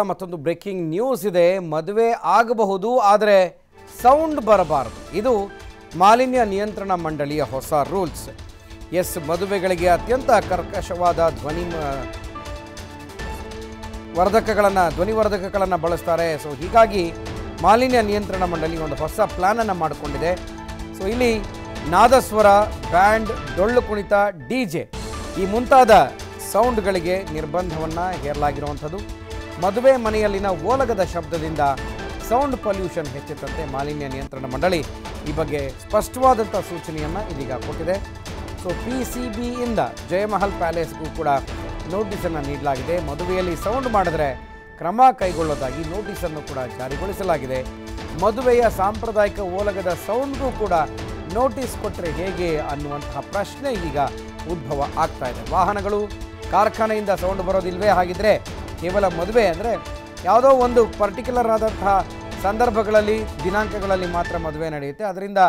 ಮತ್ತೊಂದು breaking news ಇದೆ. ಮದುವೆ ಆಗಬಹುದು ಆದರೆ ಸೌಂಡ್ ಬರಬಾರದು. ಇದು ಮಾಲಿನ್ಯ ನಿಯಂತ್ರಣ ಮಂಡಳಿಯ ಹೊಸ ರೂಲ್ಸ್. ಎಸ್, ಮದುವೆಗಳಿಗೆ ಅತ್ಯಂತ ಕರ್ಕಶವಾದ ಧ್ವನಿವರ್ಧಕಗಳನ್ನು ಬಳಸ್ತಾರೆ. ಸೊ ಹೀಗಾಗಿ ಮಾಲಿನ್ಯ ನಿಯಂತ್ರಣ ಮಂಡಳಿ ಒಂದು ಹೊಸ ಪ್ಲಾನನ್ನು ಮಾಡಿಕೊಂಡಿದೆ. ಸೊ ಇಲ್ಲಿ ನಾದಸ್ವರ, ಬ್ಯಾಂಡ್, ಡೊಳ್ಳು ಕುಣಿತ, DJ ಈ ಮುಂತಾದ ಸೌಂಡ್ಗಳಿಗೆ ನಿರ್ಬಂಧವನ್ನು ಹೇರಲಾಗಿರುವಂಥದ್ದು. ಮದುವೆ ಮನೆಯಲ್ಲಿನ ಓಲಗದ ಶಬ್ದದಿಂದ ಸೌಂಡ್ ಪೊಲ್ಯೂಷನ್ ಹೆಚ್ಚುತ್ತಂತೆ ಮಾಲಿನ್ಯ ನಿಯಂತ್ರಣ ಮಂಡಳಿ ಈ ಬಗ್ಗೆ ಸ್ಪಷ್ಟವಾದಂಥ ಸೂಚನೆಯನ್ನು ಇದೀಗ ಕೊಟ್ಟಿದೆ. ಸೊ PCBಯಿಂದ ಜಯಮಹಲ್ ಪ್ಯಾಲೇಸ್ಗೂ ಕೂಡ ನೋಟಿಸನ್ನು ನೀಡಲಾಗಿದೆ. ಮದುವೆಯಲ್ಲಿ ಸೌಂಡ್ ಮಾಡಿದ್ರೆ ಕ್ರಮ ಕೈಗೊಳ್ಳೋದಾಗಿ ನೋಟಿಸನ್ನು ಕೂಡ ಜಾರಿಗೊಳಿಸಲಾಗಿದೆ. ಮದುವೆಯ ಸಾಂಪ್ರದಾಯಿಕ ಓಲಗದ ಸೌಂಡ್ಗೂ ಕೂಡ ನೋಟಿಸ್ ಕೊಟ್ಟರೆ ಹೇಗೆ ಅನ್ನುವಂತಹ ಪ್ರಶ್ನೆ ಈಗ ಉದ್ಭವ ಆಗ್ತಾ ಇದೆ. ವಾಹನಗಳು, ಕಾರ್ಖಾನೆಯಿಂದ ಸೌಂಡ್ ಬರೋದಿಲ್ವೇ? ಹಾಗಿದ್ರೆ ಕೇವಲ ಮದುವೆ ಅಂದರೆ ಯಾವುದೋ ಒಂದು ಪರ್ಟಿಕ್ಯುಲರ್ ಆದಂತಹ ಸಂದರ್ಭಗಳಲ್ಲಿ, ದಿನಾಂಕಗಳಲ್ಲಿ ಮಾತ್ರ ಮದುವೆ ನಡೆಯುತ್ತೆ, ಅದರಿಂದ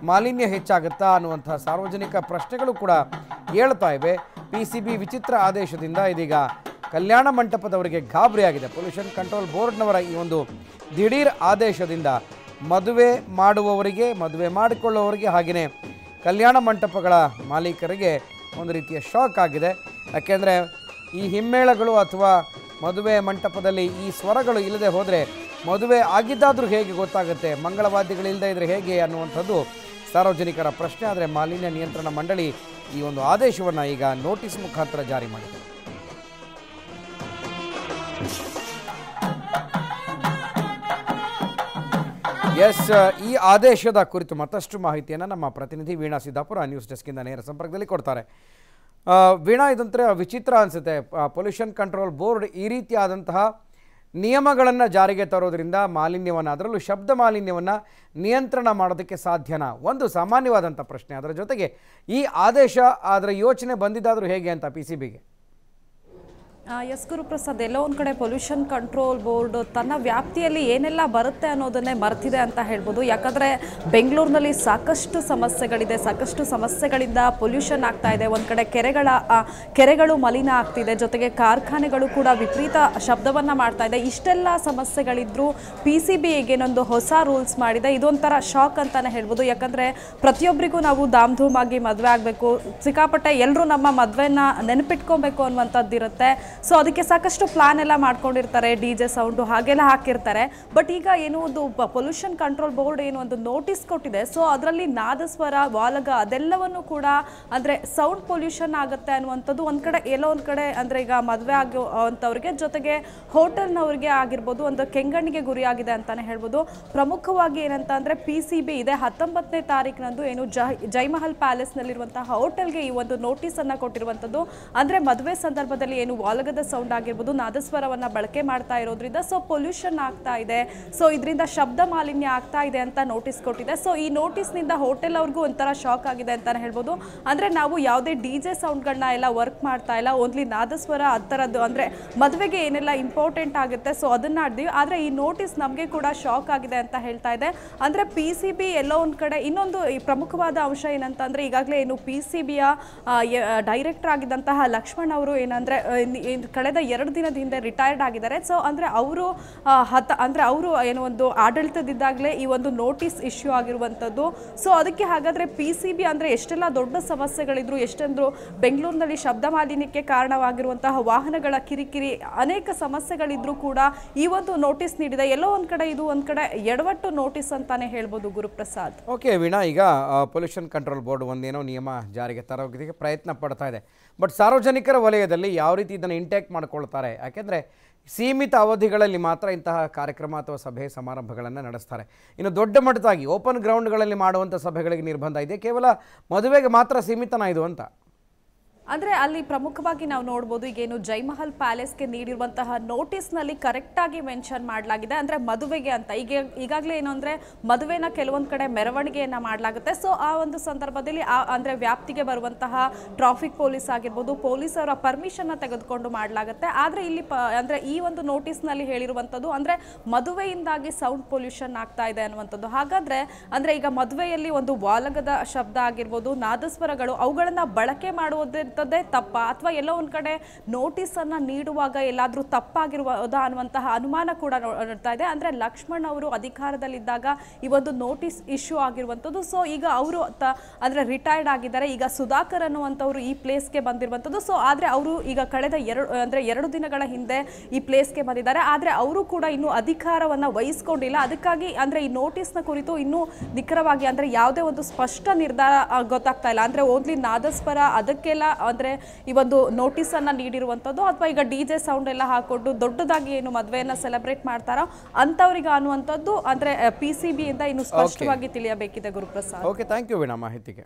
ಮಾಲಿನ್ಯ ಹೆಚ್ಚಾಗುತ್ತಾ ಅನ್ನುವಂಥ ಸಾರ್ವಜನಿಕ ಪ್ರಶ್ನೆಗಳು ಕೂಡ ಹೇಳ್ತಾ ಇವೆ. PCB ವಿಚಿತ್ರ ಆದೇಶದಿಂದ ಇದೀಗ ಕಲ್ಯಾಣ ಮಂಟಪದವರಿಗೆ ಗಾಬರಿಯಾಗಿದೆ. ಪೊಲ್ಯೂಷನ್ ಕಂಟ್ರೋಲ್ ಬೋರ್ಡ್ನವರ ಈ ಒಂದು ದಿಢೀರ್ ಆದೇಶದಿಂದ ಮದುವೆ ಮಾಡುವವರಿಗೆ, ಮದುವೆ ಮಾಡಿಕೊಳ್ಳುವವರಿಗೆ, ಹಾಗೆಯೇ ಕಲ್ಯಾಣ ಮಂಟಪಗಳ ಮಾಲೀಕರಿಗೆ ಒಂದು ರೀತಿಯ ಶಾಕ್ ಆಗಿದೆ. ಯಾಕೆಂದರೆ ಈ ಹಿಮ್ಮೇಳಗಳು ಅಥವಾ ಮದುವೆ ಮಂಟಪದಲ್ಲಿ ಈ ಸ್ವರಗಳು ಇಲ್ಲದೆ ಹೋದರೆ ಮದುವೆ ಆಗಿದ್ದಾದರೂ ಹೇಗೆ ಗೊತ್ತಾಗುತ್ತೆ, ಮಂಗಳವಾದ್ಯಗಳಿಲ್ಲದೆ ಇದ್ದರೆ ಹೇಗೆ ಅನ್ನುವಂಥದ್ದು ಸಾರ್ವಜನಿಕರ ಪ್ರಶ್ನೆ. ಆದರೆ ಮಾಲಿನ್ಯ ನಿಯಂತ್ರಣ ಮಂಡಳಿ ಈ ಒಂದು ಆದೇಶವನ್ನು ಈಗ ನೋಟಿಸ್ ಮುಖಾಂತರ ಜಾರಿ ಮಾಡಿದೆ. ಎಸ್, ಈ ಆದೇಶದ ಕುರಿತು ಮತ್ತಷ್ಟು ಮಾಹಿತಿಯನ್ನು ನಮ್ಮ ಪ್ರತಿನಿಧಿ ವೀಣಾ ಸಿದ್ದಾಪುರ ನ್ಯೂಸ್ ಡೆಸ್ಕಿಂದ ನೇರ ಸಂಪರ್ಕದಲ್ಲಿ ಕೊಡ್ತಾರೆ. ವೀಣಾ, ಇದಂತರ ವಿಚಿತ್ರ ಅನಿಸುತ್ತೆ. ಪೊಲ್ಯೂಷನ್ ಕಂಟ್ರೋಲ್ ಬೋರ್ಡ್ ಈ ರೀತಿಯಾದಂತಹ ನಿಯಮಗಳನ್ನು ಜಾರಿಗೆ ತರೋದ್ರಿಂದ ಮಾಲಿನ್ಯವನ್ನು, ಅದರಲ್ಲೂ ಶಬ್ದ ಮಾಲಿನ್ಯವನ್ನು ನಿಯಂತ್ರಣ ಮಾಡೋದಕ್ಕೆ ಸಾಧ್ಯನಾ? ಒಂದು ಸಾಮಾನ್ಯವಾದಂಥ ಪ್ರಶ್ನೆ. ಅದರ ಜೊತೆಗೆ ಈ ಆದೇಶ, ಅದರ ಯೋಚನೆ ಬಂದಿದ್ದಾದರೂ ಹೇಗೆ ಅಂತ PCBಗೆ? ಎಸ್ ಗುರುಪ್ರಸಾದ್, ಎಲ್ಲೋ ಒಂದು ಕಡೆ ಪೊಲ್ಯೂಷನ್ ಕಂಟ್ರೋಲ್ ಬೋರ್ಡ್ ತನ್ನ ವ್ಯಾಪ್ತಿಯಲ್ಲಿ ಏನೆಲ್ಲ ಬರುತ್ತೆ ಅನ್ನೋದನ್ನೇ ಮರೆತಿದೆ ಅಂತ ಹೇಳ್ಬೋದು. ಯಾಕಂದರೆ ಬೆಂಗಳೂರಿನಲ್ಲಿ ಸಾಕಷ್ಟು ಸಮಸ್ಯೆಗಳಿದೆ, ಸಾಕಷ್ಟು ಸಮಸ್ಯೆಗಳಿಂದ ಪೊಲ್ಯೂಷನ್ ಆಗ್ತಾ ಇದೆ. ಒಂದು ಕಡೆ ಕೆರೆಗಳು ಮಲಿನ ಆಗ್ತಿದೆ, ಜೊತೆಗೆ ಕಾರ್ಖಾನೆಗಳು ಕೂಡ ವಿಪರೀತ ಶಬ್ದವನ್ನು ಮಾಡ್ತಾ ಇದೆ. ಇಷ್ಟೆಲ್ಲ ಸಮಸ್ಯೆಗಳಿದ್ರೂ PCB ಈಗೇನೊಂದು ಹೊಸ ರೂಲ್ಸ್ ಮಾಡಿದೆ. ಇದೊಂಥರ ಶಾಕ್ ಅಂತಲೇ ಹೇಳ್ಬೋದು. ಯಾಕಂದರೆ ಪ್ರತಿಯೊಬ್ಬರಿಗೂ ನಾವು ಧಾಮ್ ಧೂಮ್ ಆಗಿ ಮದುವೆ ಆಗಬೇಕು, ಸಿಕ್ಕಾಪಟ್ಟೆ ಎಲ್ಲರೂ ನಮ್ಮ ಮದುವೆನ ನೆನಪಿಟ್ಕೊಬೇಕು ಅನ್ನುವಂಥದ್ದಿರುತ್ತೆ. ಸೊ ಅದಕ್ಕೆ ಸಾಕಷ್ಟು ಪ್ಲಾನ್ ಎಲ್ಲ ಮಾಡ್ಕೊಂಡಿರ್ತಾರೆ, DJ ಸೌಂಡು ಹಾಗೆಲ್ಲ ಹಾಕಿರ್ತಾರೆ. ಬಟ್ ಈಗ ಏನೋ ಒಂದು ಪೊಲ್ಯೂಷನ್ ಕಂಟ್ರೋಲ್ ಬೋರ್ಡ್ ಏನೋ ಒಂದು ನೋಟಿಸ್ ಕೊಟ್ಟಿದೆ. ಸೊ ಅದರಲ್ಲಿ ನಾದಸ್ವರ, ವಾಲಗ ಅದೆಲ್ಲವನ್ನು ಕೂಡ ಅಂದರೆ ಸೌಂಡ್ ಪೊಲ್ಯೂಷನ್ ಆಗುತ್ತೆ ಅನ್ನುವಂಥದ್ದು ಒಂದು ಕಡೆ, ಎಲ್ಲೋ ಒಂದು ಕಡೆ ಅಂದರೆ ಈಗ ಮದುವೆ ಆಗುವಂಥವ್ರಿಗೆ, ಜೊತೆಗೆ ಹೋಟೆಲ್ನವ್ರಿಗೆ ಆಗಿರ್ಬೋದು, ಒಂದು ಕೆಂಗಣ್ಣಿಗೆ ಗುರಿಯಾಗಿದೆ ಅಂತಲೇ ಹೇಳ್ಬೋದು. ಪ್ರಮುಖವಾಗಿ ಏನಂತ ಅಂದರೆ PCB ಇದೆ 19ನೇ ತಾರೀಕಿನಂದು ಏನು ಜಯಮಹಲ್ ಪ್ಯಾಲೇಸ್ನಲ್ಲಿರುವಂತಹ ಹೋಟೆಲ್ಗೆ ಈ ಒಂದು ನೋಟಿಸನ್ನು ಕೊಟ್ಟಿರುವಂಥದ್ದು. ಅಂದರೆ ಮದುವೆ ಸಂದರ್ಭದಲ್ಲಿ ಏನು ವಾಲಗದ ಸೌಂಡ್ ಆಗಿರ್ಬೋದು, ನಾದಸ್ವರವನ್ನು ಬಳಕೆ ಮಾಡ್ತಾ ಇರೋದ್ರಿಂದ ಸೊ ಪೊಲ್ಯೂಷನ್ ಆಗ್ತಾ ಇದೆ, ಸೊ ಇದರಿಂದ ಶಬ್ದ ಮಾಲಿನ್ಯ ಆಗ್ತಾ ಇದೆ ಅಂತ ನೋಟಿಸ್ ಕೊಟ್ಟಿದೆ. ಸೊ ಈ ನೋಟಿಸ್ನಿಂದ ಹೋಟೆಲ್ ಅವ್ರಿಗೂ ಒಂಥರ ಶಾಕ್ ಆಗಿದೆ ಅಂತಲೇ ಹೇಳ್ಬೋದು. ಅಂದರೆ ನಾವು ಯಾವುದೇ DJ ಸೌಂಡ್ಗಳನ್ನ ಎಲ್ಲ ವರ್ಕ್ ಮಾಡ್ತಾ ಇಲ್ಲ, ಓನ್ಲಿ ನಾದಸ್ವರ ಆ ಥರದ್ದು, ಅಂದರೆ ಮದುವೆಗೆ ಏನೆಲ್ಲ ಇಂಪಾರ್ಟೆಂಟ್ ಆಗುತ್ತೆ ಸೊ ಅದನ್ನು ಆಡ್ತೀವಿ. ಆದರೆ ಈ ನೋಟಿಸ್ ನಮಗೆ ಕೂಡ ಶಾಕ್ ಆಗಿದೆ ಅಂತ ಹೇಳ್ತಾ ಇದೆ. ಅಂದರೆ PCB ಎಲ್ಲೋ ಒಂದು ಕಡೆ ಇನ್ನೊಂದು ಈ ಪ್ರಮುಖವಾದ ಅಂಶ ಏನಂತಂದರೆ, ಈಗಾಗಲೇ ಏನು PCBಯ ಡೈರೆಕ್ಟರ್ ಆಗಿದ್ದಂತಹ ಲಕ್ಷ್ಮಣ್ ಅವರು ಏನಂದರೆ ಕಳೆದ 2 ದಿನದ ಹಿಂದೆ ರಿಟೈರ್ಡ್ ಆಗಿದ್ದಾರೆ. ಸೊ ಅಂದರೆ ಅವರು ಏನೋ ಒಂದು ಆಡಳಿತದಿದ್ದಾಗಲೇ ಈ ಒಂದು ನೋಟಿಸ್ ಇಶ್ಯೂ ಆಗಿರುವಂಥದ್ದು. ಸೊ ಅದಕ್ಕೆ ಹಾಗಾದರೆ PCB ಅಂದರೆ ಎಷ್ಟೆಲ್ಲ ದೊಡ್ಡ ಸಮಸ್ಯೆಗಳಿದ್ರು, ಎಷ್ಟೊಂದು ಬೆಂಗಳೂರಿನಲ್ಲಿ ಶಬ್ದ ಮಾಲಿನ್ಯಕ್ಕೆ ಕಾರಣವಾಗಿರುವಂತಹ ವಾಹನಗಳ ಕಿರಿಕಿರಿ, ಅನೇಕ ಸಮಸ್ಯೆಗಳಿದ್ರೂ ಕೂಡ ಈ ಒಂದು ನೋಟಿಸ್ ನೀಡಿದೆ. ಎಲ್ಲೋ ಒಂದು ಕಡೆ ಇದು ಒಂದು ಕಡೆ ಎಡವಟ್ಟು ನೋಟಿಸ್ ಅಂತಾನೆ ಹೇಳ್ಬೋದು ಗುರುಪ್ರಸಾದ್. ಓಕೆ ವೀಣಾ, ಈಗ ಪೊಲ್ಯೂಷನ್ ಕಂಟ್ರೋಲ್ ಬೋರ್ಡ್ ಒಂದೇನೋ ನಿಯಮ ಜಾರಿಗೆ ತರೋದಕ್ಕೆ ಪ್ರಯತ್ನ ಪಡ್ತಾ ಇದೆ. ಬಟ್ ಸಾರ್ವಜನಿಕರ ವಲಯದಲ್ಲಿ ಯಾವ ರೀತಿ ಇದನ್ನು ಇಂಟ್ಯಾಕ್ಟ್ ಮಾಡ್ಕೊಳ್ತಾರೆ? ಯಾಕೆಂದರೆ ಸೀಮಿತ ಅವಧಿಗಳಲ್ಲಿ ಮಾತ್ರ ಇಂತಹ ಕಾರ್ಯಕ್ರಮ ಅಥವಾ ಸಭೆ ಸಮಾರಂಭಗಳನ್ನು ನಡೆಸ್ತಾರೆ. ಇನ್ನು ದೊಡ್ಡ ಮಟ್ಟದಾಗಿ ಓಪನ್ ಗ್ರೌಂಡ್ಗಳಲ್ಲಿ ಮಾಡುವಂಥ ಸಭೆಗಳಿಗೆ ನಿರ್ಬಂಧ ಇದೆ. ಕೇವಲ ಮದುವೆಗೆ ಮಾತ್ರ ಸೀಮಿತನ ಇದು ಅಂತ? ಅಂದರೆ ಅಲ್ಲಿ ಪ್ರಮುಖವಾಗಿ ನಾವು ನೋಡ್ಬೋದು, ಈಗೇನು ಜಯಮಹಲ್ ಪ್ಯಾಲೇಸ್ಗೆ ನೀಡಿರುವಂತಹ ನೋಟಿಸ್ನಲ್ಲಿ ಕರೆಕ್ಟಾಗಿ ಮೆನ್ಷನ್ ಮಾಡಲಾಗಿದೆ. ಅಂದರೆ ಮದುವೆಗೆ ಅಂತ ಈಗಾಗಲೇ ಏನು ಅಂದರೆ ಮದುವೆನ ಕೆಲವೊಂದು ಕಡೆ ಮೆರವಣಿಗೆಯನ್ನು ಮಾಡಲಾಗುತ್ತೆ. ಸೊ ಆ ಒಂದು ಸಂದರ್ಭದಲ್ಲಿ ಅಂದರೆ ವ್ಯಾಪ್ತಿಗೆ ಬರುವಂತಹ ಟ್ರಾಫಿಕ್ ಪೊಲೀಸ್ ಆಗಿರ್ಬೋದು, ಪೊಲೀಸರ ಪರ್ಮಿಷನ್ನ ತೆಗೆದುಕೊಂಡು ಮಾಡಲಾಗುತ್ತೆ. ಆದರೆ ಇಲ್ಲಿ ಅಂದರೆ ಈ ಒಂದು ನೋಟಿಸ್ನಲ್ಲಿ ಹೇಳಿರುವಂಥದ್ದು ಅಂದರೆ ಮದುವೆಯಿಂದಾಗಿ ಸೌಂಡ್ ಪೊಲ್ಯೂಷನ್ ಆಗ್ತಾ ಇದೆ ಅನ್ನುವಂಥದ್ದು. ಹಾಗಾದರೆ ಅಂದರೆ ಈಗ ಮದುವೆಯಲ್ಲಿ ಒಂದು ವಾಲಗದ ಶಬ್ದ ಆಗಿರ್ಬೋದು, ನಾದಸ್ವರಗಳು, ಅವುಗಳನ್ನು ಬಳಕೆ ಮಾಡುವುದೇ ನೀಡಿರುವಂಥದ್ದೇ ತಪ್ಪ, ಅಥವಾ ಎಲ್ಲೋ ಒಂದು ಕಡೆ ನೋಟಿಸನ್ನು ನೀಡುವಾಗ ಎಲ್ಲಾದರೂ ತಪ್ಪಾಗಿರುವುದಾ ಅನ್ನುವಂತಹ ಅನುಮಾನ ಕೂಡ ನೋಡ್ತಾ ಇದೆ. ಅಂದರೆ ಲಕ್ಷ್ಮಣ್ ಅವರು ಅಧಿಕಾರದಲ್ಲಿದ್ದಾಗ ಈ ಒಂದು ನೋಟಿಸ್ ಇಶ್ಯೂ ಆಗಿರುವಂಥದ್ದು. ಸೊ ಈಗ ಅವರು ಅಂದರೆ ರಿಟೈರ್ಡ್ ಆಗಿದ್ದಾರೆ. ಈಗ ಸುಧಾಕರ್ ಅನ್ನುವಂಥವ್ರು ಈ ಪ್ಲೇಸ್ಗೆ ಬಂದಿರುವಂಥದ್ದು. ಸೊ ಆದರೆ ಅವರು ಈಗ ಕಳೆದ 2 ದಿನಗಳ ಹಿಂದೆ ಈ ಪ್ಲೇಸ್ಗೆ ಬಂದಿದ್ದಾರೆ. ಆದರೆ ಅವರು ಕೂಡ ಇನ್ನೂ ಅಧಿಕಾರವನ್ನು ವಹಿಸ್ಕೊಂಡಿಲ್ಲ. ಅದಕ್ಕಾಗಿ ಅಂದರೆ ಈ ನೋಟಿಸ್ನ ಕುರಿತು ಇನ್ನೂ ನಿಖರವಾಗಿ ಅಂದರೆ ಯಾವುದೇ ಒಂದು ಸ್ಪಷ್ಟ ನಿರ್ಧಾರ ಗೊತ್ತಾಗ್ತಾ ಇಲ್ಲ. ಅಂದರೆ ಓನ್ಲಿ ನಾದಸ್ವರ ಅದಕ್ಕೆಲ್ಲ ಅಂದರೆ ಈ ಒಂದು ನೋಟಿಸನ್ನು ನೀಡಿರುವಂಥದ್ದು, ಅಥವಾ ಈಗ DJ ಸೌಂಡ್ ಎಲ್ಲ ಹಾಕೊಂಡು ದೊಡ್ಡದಾಗಿ ಏನು ಮದುವೆಯನ್ನು ಸೆಲೆಬ್ರೇಟ್ ಮಾಡ್ತಾರೋ ಅಂಥವ್ರಿಗೆ ಅನ್ನುವಂಥದ್ದು ಅಂದರೆ PCB ಇಂದ ಇನ್ನು ಸ್ಪಷ್ಟವಾಗಿ ತಿಳಿಯಬೇಕಿದೆ Guruprasad. Okay, thank you Veena ಮಾಹಿತಿಗೆ.